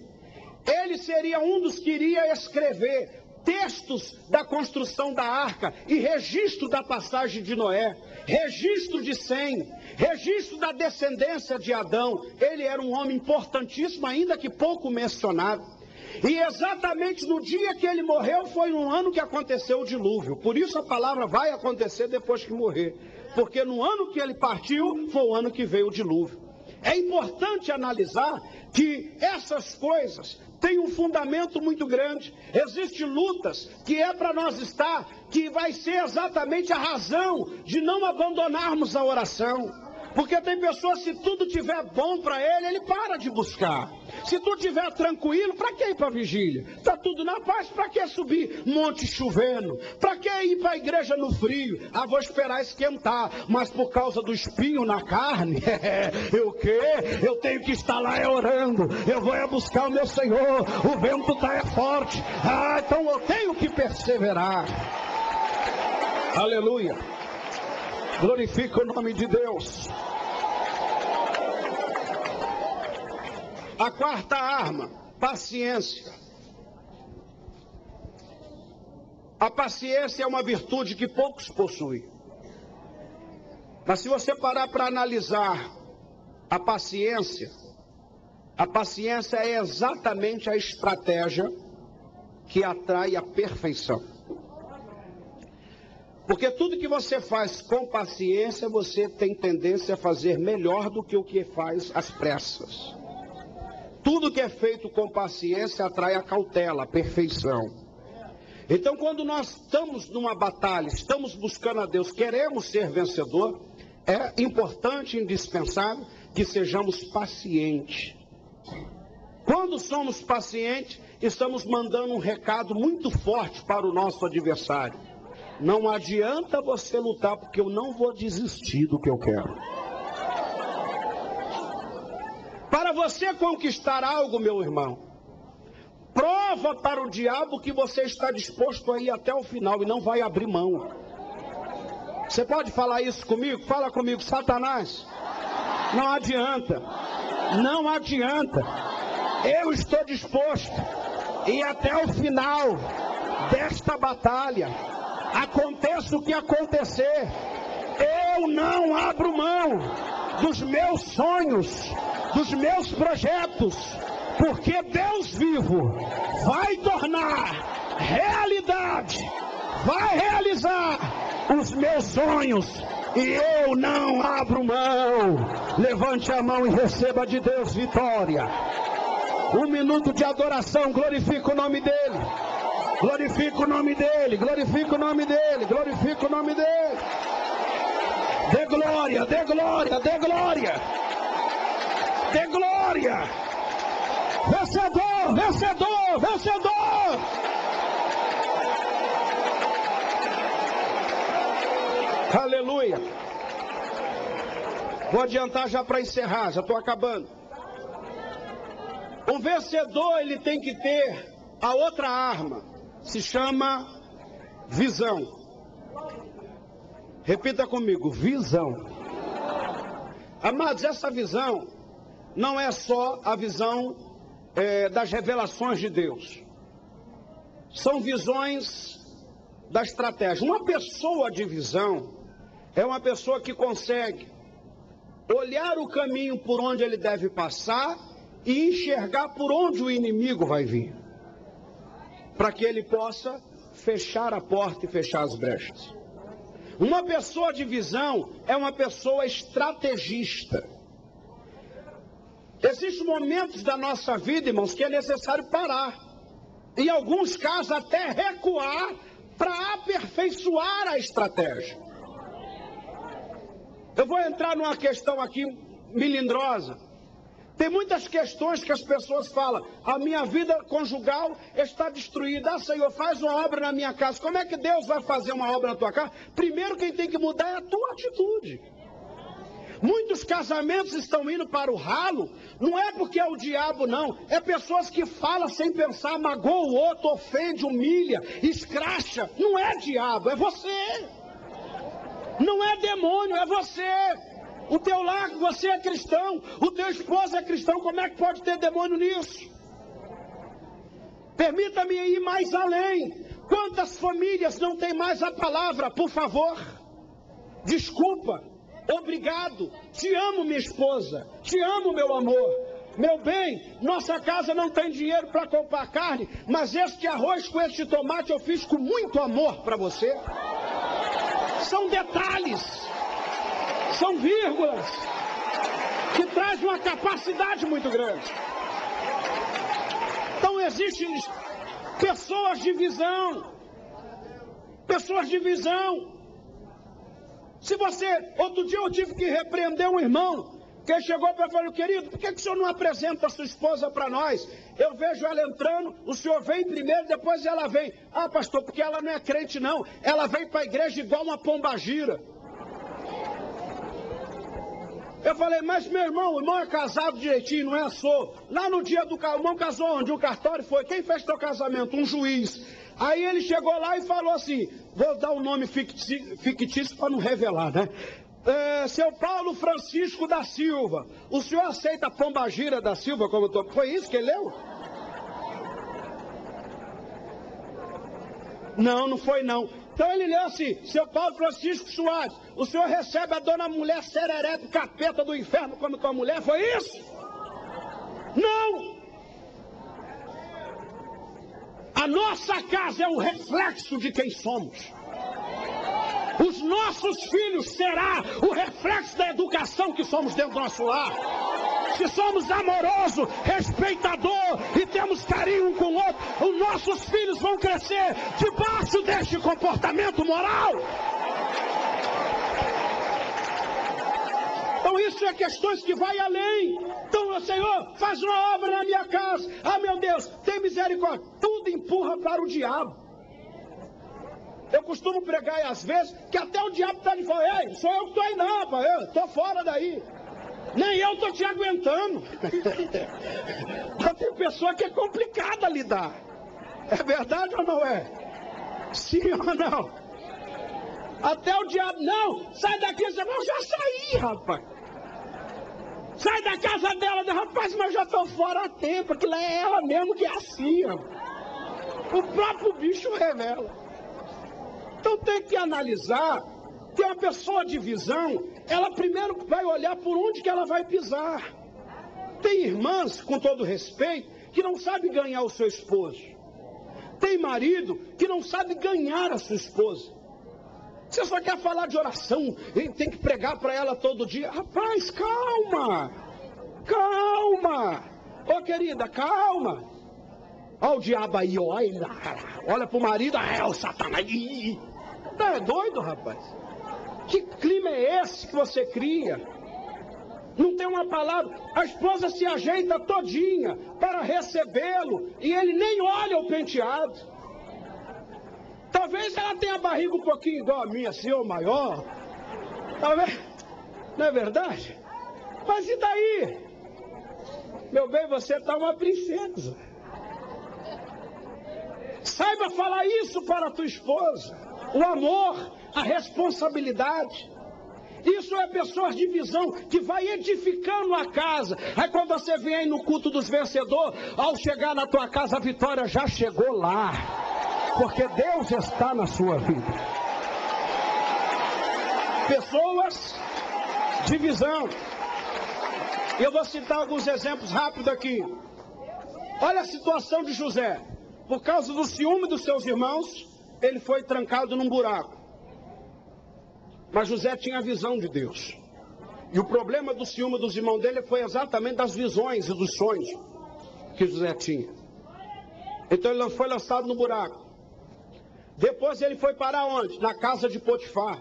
Ele seria um dos que iria escrever textos da construção da arca e registro da passagem de Noé, registro de Sem, registro da descendência de Adão. Ele era um homem importantíssimo, ainda que pouco mencionado. E exatamente no dia que ele morreu foi no ano que aconteceu o dilúvio. Por isso a palavra vai acontecer depois que morrer. Porque no ano que ele partiu foi o ano que veio o dilúvio. É importante analisar que essas coisas têm um fundamento muito grande. Existem lutas que é para nós estar, que vai ser exatamente a razão de não abandonarmos a oração. Porque tem pessoas, se tudo estiver bom para ele para de buscar. Se tudo estiver tranquilo, para que ir para a vigília? Está tudo na paz, para que subir monte chovendo? Para que ir para a igreja no frio? Ah, vou esperar esquentar, mas por causa do espinho na carne, o quê? Eu tenho que estar lá orando, eu vou buscar o meu Senhor, o vento está forte, então eu tenho que perseverar. Aleluia. Glorifica o nome de Deus. A quarta arma, paciência. A paciência é uma virtude que poucos possuem. Mas se você parar para analisar a paciência é exatamente a estratégia que atrai a perfeição. Porque tudo que você faz com paciência, você tem tendência a fazer melhor do que o que faz às pressas. Tudo que é feito com paciência atrai a cautela, a perfeição. Então, quando nós estamos numa batalha, estamos buscando a Deus, queremos ser vencedor, é importante e indispensável que sejamos pacientes. Quando somos pacientes, estamos mandando um recado muito forte para o nosso adversário. Não adianta você lutar, porque eu não vou desistir do que eu quero. Para você conquistar algo, meu irmão, prova para o diabo que você está disposto a ir até o final e não vai abrir mão. Você pode falar isso comigo? Fala comigo, Satanás. Não adianta. Não adianta. Eu estou disposto a ir até o final desta batalha. Aconteça o que acontecer, eu não abro mão dos meus sonhos, dos meus projetos, porque Deus vivo vai tornar realidade, vai realizar os meus sonhos, e eu não abro mão. Levante a mão e receba de Deus vitória. 1 minuto de adoração, glorifica o nome dele. Glorifica o nome dele, glorifica o nome dele, glorifica o nome dele. Dê glória, dê glória, dê glória. Dê glória. Vencedor, vencedor, vencedor. Aleluia. Vou adiantar já para encerrar, já estou acabando. O vencedor, ele tem que ter a outra arma. Se chama visão. Repita comigo, visão. Amados, essa visão não é só a visão das revelações de Deus. São visões da estratégia. Uma pessoa de visão é uma pessoa que consegue olhar o caminho por onde ele deve passar e enxergar por onde o inimigo vai vir, para que ele possa fechar a porta e fechar as brechas. Uma pessoa de visão é uma pessoa estrategista. Existem momentos da nossa vida, irmãos, que é necessário parar. Em alguns casos até recuar para aperfeiçoar a estratégia. Eu vou entrar numa questão aqui melindrosa. Tem muitas questões que as pessoas falam: a minha vida conjugal está destruída. Ah, Senhor, faz uma obra na minha casa. Como é que Deus vai fazer uma obra na tua casa? Primeiro quem tem que mudar é a tua atitude. Muitos casamentos estão indo para o ralo, não é porque é o diabo não, é pessoas que falam sem pensar, magoa o outro, ofende, humilha, escracha. Não é diabo, é você. Não é demônio, é você. O teu lar, você é cristão, o teu esposo é cristão, como é que pode ter demônio nisso? Permita-me ir mais além. Quantas famílias não têm mais a palavra, por favor? Desculpa, obrigado, te amo minha esposa, te amo meu amor. Meu bem, nossa casa não tem dinheiro para comprar carne, mas este arroz com este tomate eu fiz com muito amor para você. São detalhes. São vírgulas que trazem uma capacidade muito grande. Então existem pessoas de visão. Pessoas de visão. Se você... Outro dia eu tive que repreender um irmão, que ele chegou para mim e falou: querido, por que o senhor não apresenta a sua esposa para nós? Eu vejo ela entrando, o senhor vem primeiro, depois ela vem. Ah, pastor, porque ela não é crente não. Ela vem para a igreja igual uma pombagira. Eu falei: mas meu irmão, o irmão é casado direitinho, não é só. Lá no dia do casamento, o irmão casou onde? O cartório foi. Quem fez teu casamento? Um juiz. Aí ele chegou lá e falou assim, vou dar um nome fictício para não revelar, né? Seu Paulo Francisco da Silva, o senhor aceita a Pombagira da Silva como tô? Foi isso que ele leu? Não, não foi não. Então ele leu assim: seu Paulo Francisco Soares, o senhor recebe a dona mulher sereré do capeta do inferno como tua mulher? Foi isso? Não! A nossa casa é o reflexo de quem somos. Os nossos filhos será o reflexo da educação que somos dentro do nosso lar. Se somos amorosos, respeitador e temos carinho um com o outro, os nossos filhos vão crescer debaixo deste comportamento moral. Então isso é questões que vai além. Então, Senhor, faz uma obra na minha casa. Ah, meu Deus, tem misericórdia. Tudo empurra para o diabo. Eu costumo pregar às vezes que até o diabo está de fora. Ei, sou eu que estou aí não, rapaz. Eu estou fora daí. Nem eu estou te aguentando. Tem pessoa que é complicada lidar. É verdade ou não é? Sim ou não? Até o diabo, não, sai daqui. Eu já saí, rapaz. Sai da casa dela, rapaz, mas já estou fora há tempo. Aquilo é ela mesmo que é assim, rapaz. O próprio bicho revela. Então tem que analisar que uma pessoa de visão, ela primeiro vai olhar por onde que ela vai pisar. Tem irmãs, com todo respeito, que não sabe ganhar o seu esposo. Tem marido que não sabe ganhar a sua esposa. Você só quer falar de oração, tem que pregar para ela todo dia. Rapaz, calma, calma. Ô querida, calma. Olha o diabo aí, olha pro marido, é o Satanás. Tá, é doido, rapaz? Que clima é esse que você cria? Não tem uma palavra. A esposa se ajeita todinha para recebê-lo e ele nem olha o penteado. Talvez ela tenha a barriga um pouquinho igual a minha, assim, ou maior. Talvez. Não é verdade? Mas e daí? Meu bem, você tá uma princesa. Saiba falar isso para a tua esposa. O amor, a responsabilidade. Isso é pessoas de visão que vai edificando a casa. Aí quando você vem aí no culto dos vencedores, ao chegar na tua casa a vitória já chegou lá. Porque Deus está na sua vida. Pessoas de visão. Eu vou citar alguns exemplos rápidos aqui. Olha a situação de José. Por causa do ciúme dos seus irmãos, ele foi trancado num buraco. Mas José tinha a visão de Deus. E o problema do ciúme dos irmãos dele foi exatamente das visões e dos sonhos que José tinha. Então ele foi lançado no buraco. Depois ele foi parar onde? Na casa de Potifar.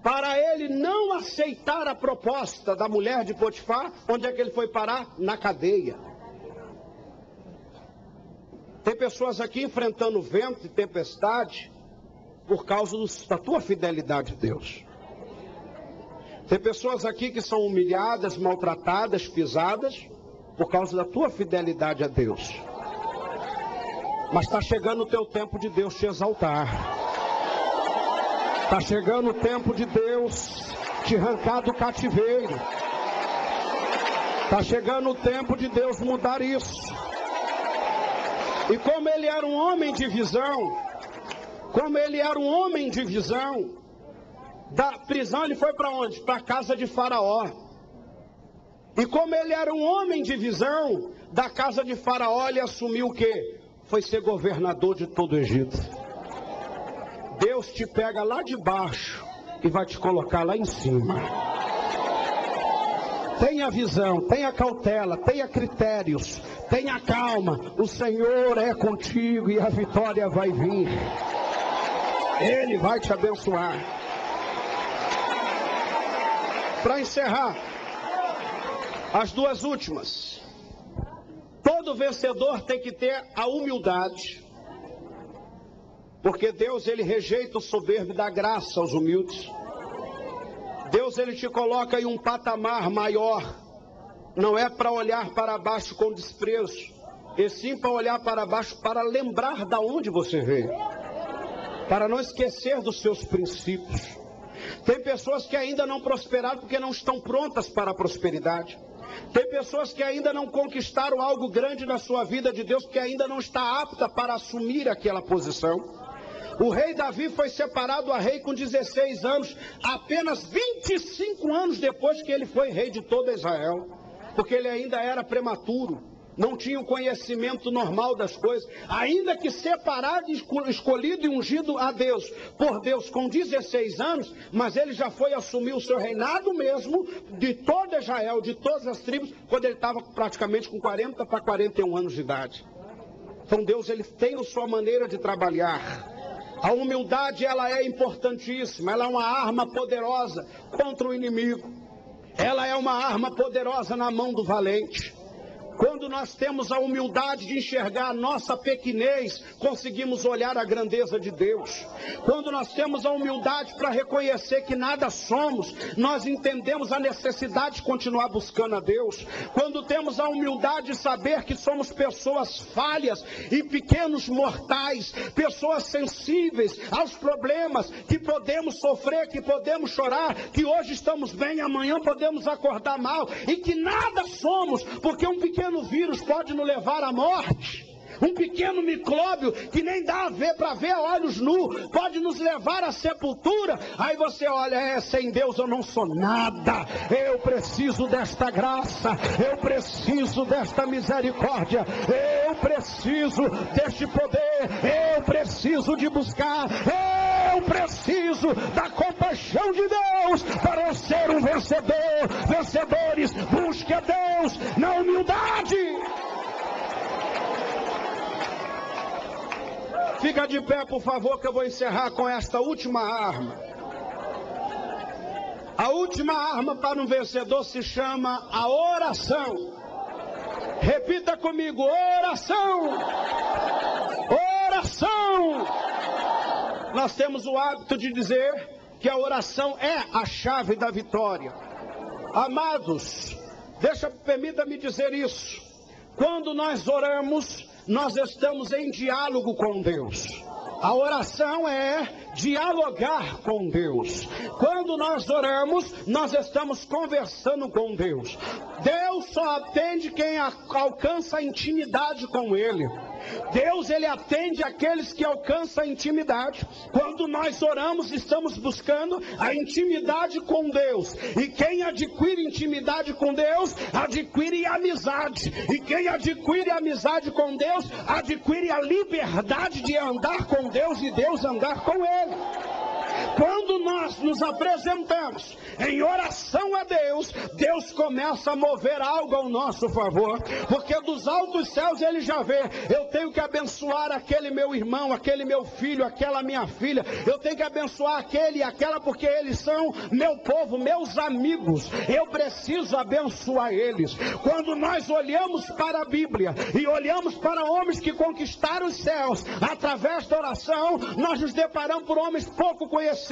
Para ele não aceitar a proposta da mulher de Potifar, onde é que ele foi parar? Na cadeia. Tem pessoas aqui enfrentando vento e tempestade por causa da tua fidelidade a Deus. Tem pessoas aqui que são humilhadas, maltratadas, pisadas por causa da tua fidelidade a Deus. Mas está chegando o teu tempo de Deus te exaltar. Está chegando o tempo de Deus te arrancar do cativeiro. Está chegando o tempo de Deus mudar isso. E como ele era um homem de visão, da prisão ele foi para onde? Para a casa de Faraó. E como ele era um homem de visão, da casa de Faraó ele assumiu o quê? Foi ser governador de todo o Egito. Deus te pega lá de baixo e vai te colocar lá em cima. Tenha visão, tenha cautela, tenha critérios, tenha calma. O Senhor é contigo e a vitória vai vir. Ele vai te abençoar. Para encerrar, as duas últimas. Todo vencedor tem que ter a humildade. Porque Deus, ele rejeita o soberbo e dá graça aos humildes. Deus, ele te coloca em um patamar maior. Não é para olhar para baixo com desprezo, e sim para olhar para baixo para lembrar de onde você veio. Para não esquecer dos seus princípios. Tem pessoas que ainda não prosperaram porque não estão prontas para a prosperidade. Tem pessoas que ainda não conquistaram algo grande na sua vida de Deus porque ainda não está apta para assumir aquela posição. O rei Davi foi separado a rei com 16 anos, apenas 25 anos depois que ele foi rei de toda Israel, porque ele ainda era prematuro, não tinha o conhecimento normal das coisas, ainda que separado, escolhido e ungido a Deus, por Deus com 16 anos, mas ele já foi assumir o seu reinado mesmo, de toda Israel, de todas as tribos, quando ele estava praticamente com 40 para 41 anos de idade. Então Deus, ele tem a sua maneira de trabalhar. A humildade, ela é importantíssima, ela é uma arma poderosa contra o inimigo. Ela é uma arma poderosa na mão do valente. Quando nós temos a humildade de enxergar a nossa pequenez, conseguimos olhar a grandeza de Deus. Quando nós temos a humildade para reconhecer que nada somos, nós entendemos a necessidade de continuar buscando a Deus. Quando temos a humildade de saber que somos pessoas falhas e pequenos mortais, pessoas sensíveis aos problemas, que podemos sofrer, que podemos chorar, que hoje estamos bem, amanhã podemos acordar mal, e que nada somos, porque um pequeno vírus pode nos levar à morte. Um pequeno micróbio que nem dá para ver a olhos nus, pode nos levar à sepultura. Aí você olha, sem Deus eu não sou nada. Eu preciso desta graça, eu preciso desta misericórdia, eu preciso deste poder, eu preciso de buscar, eu preciso da compaixão de Deus para eu ser um vencedor. Vencedores, busque a Deus na humildade. Fica de pé, por favor, que eu vou encerrar com esta última arma. A última arma para um vencedor se chama a oração. Repita comigo, oração! Oração! Nós temos o hábito de dizer que a oração é a chave da vitória. Amados, permita-me dizer isso. Quando nós oramos, nós estamos em diálogo com Deus. A oração é dialogar com Deus. Quando nós oramos, nós estamos conversando com Deus. Deus só atende quem alcança a intimidade com Ele. Deus, Ele atende aqueles que alcançam a intimidade. Quando nós oramos, estamos buscando a intimidade com Deus. E quem adquire intimidade com Deus, adquire amizade. E quem adquire amizade com Deus, adquire a liberdade de andar com Deus e Deus andar com Ele. Quando nós nos apresentamos em oração a Deus, Deus começa a mover algo ao nosso favor, porque dos altos céus Ele já vê, eu tenho que abençoar aquele meu irmão, aquele meu filho, aquela minha filha, eu tenho que abençoar aquele e aquela, porque eles são meu povo, meus amigos, eu preciso abençoar eles. Quando nós olhamos para a Bíblia e olhamos para homens que conquistaram os céus através da oração, nós nos deparamos por homens pouco conhecidos.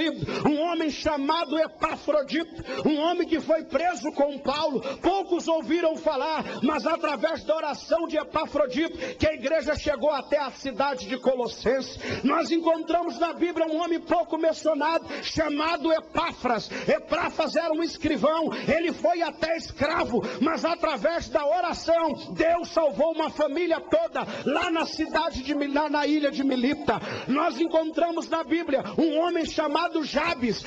Um homem chamado Epafrodito, um homem que foi preso com Paulo, poucos ouviram falar, mas através da oração de Epafrodito, que a igreja chegou até a cidade de Colossenses. Nós encontramos na Bíblia um homem pouco mencionado, chamado Epáfras. Epáfras era um escrivão, ele foi até escravo, mas através da oração, Deus salvou uma família toda, lá na cidade na ilha de Melita. Nós encontramos na Bíblia um homem chamado Jabes,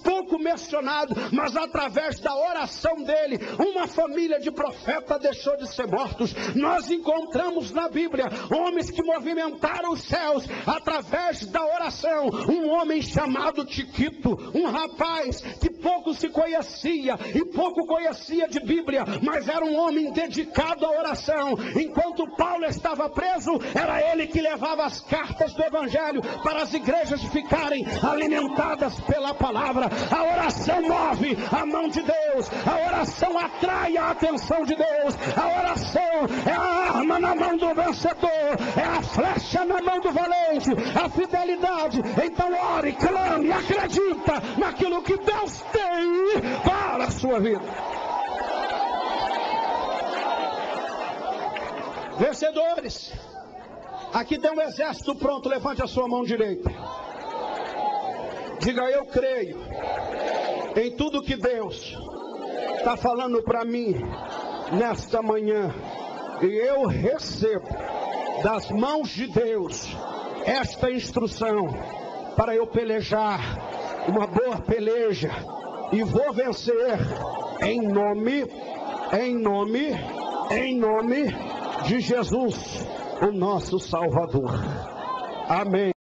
pouco mencionado, mas através da oração dele, uma família de profetas deixou de ser mortos. Nós encontramos na Bíblia homens que movimentaram os céus através da oração. Um homem chamado Tiquito, um rapaz que pouco se conhecia e pouco conhecia de Bíblia, mas era um homem dedicado à oração. Enquanto Paulo estava preso, era ele que levava as cartas do Evangelho para as igrejas ficarem alimentadas pela palavra. A oração move a mão de Deus, a oração atrai a atenção de Deus, a oração é a arma na mão do vencedor, é a flecha na mão do valente, a fidelidade. Então ore, clame, acredita naquilo que Deus tem para a sua vida. Vencedores, aqui tem um exército pronto, levante a sua mão direita. Diga: eu creio em tudo que Deus está falando para mim nesta manhã. E eu recebo das mãos de Deus esta instrução para eu pelejar uma boa peleja e vou vencer em nome de Jesus, o nosso Salvador. Amém.